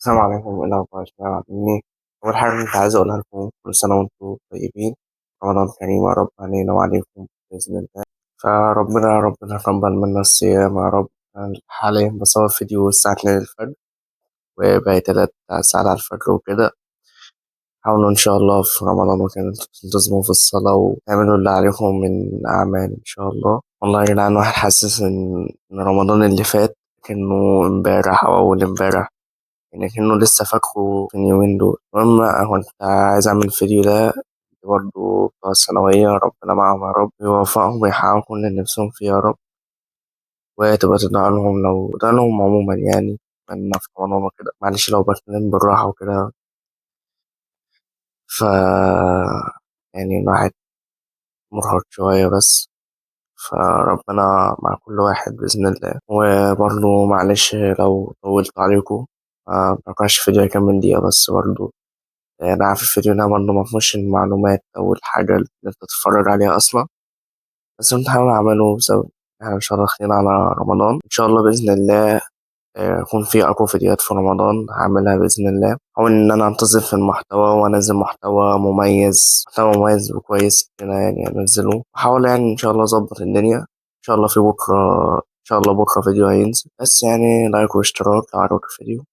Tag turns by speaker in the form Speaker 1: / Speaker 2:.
Speaker 1: السلام عليكم، ايه الاخبار يا شباب؟ عاملين ايه؟ اول حاجه كنت عايز اقولها لكم كل سنه وانتم طيبين. رمضان كريم يا رب علينا وعليكم باذن الله. فربنا يتقبل منا الصيام يا رب. أنا حاليا بصور فيديو الساعه 2 الفجر، وباقي 3 ساعات على الفجر وكده. حاولوا ان شاء الله في رمضان وكده تنتظموا في الصلاه وتعملوا اللي عليكم من اعمال ان شاء الله. والله يا جدعان، واحد حاسس ان رمضان اللي فات كأنه امبارح او اول امبارح، يعني كأنه لسه فاكره في اليومين دول. المهم أنا كنت عايز أعمل الفيديو ده برضه بتوع الثانوية، ربنا معاهم يا رب يوفقهم ويحققوا كل اللي نفسهم فيه يا رب. وتبقى تدعي لهم، لو تدعي لهم عموما يعني إن في رمضان وكده. معلش لو بتكلم بالراحة وكده، ف يعني الواحد مرهق شوية بس. فربنا مع كل واحد بإذن الله. وبرضه معلش لو طولت عليكم، مبقاش فيديو يكمل دقيقة بس برضه. أنا عارف الفيديو ده برضه مفهوش المعلومات أو الحاجة اللي أنت تتفرج عليها أصلا، بس كنت هحاول أعمله بسبب إحنا إن شاء الله داخلين على رمضان إن شاء الله بإذن الله. يكون في أقوى فيديوهات في رمضان هعملها بإذن الله. أحاول إن أنا أنتظم في المحتوى وأنزل محتوى مميز وكويس كده يعني أنزله. أحاول يعني إن شاء الله أظبط الدنيا. إن شاء الله في بكرة، إن شاء الله بكرة فيديو هينزل، بس يعني لايك واشتراك لو عجبك الفيديو.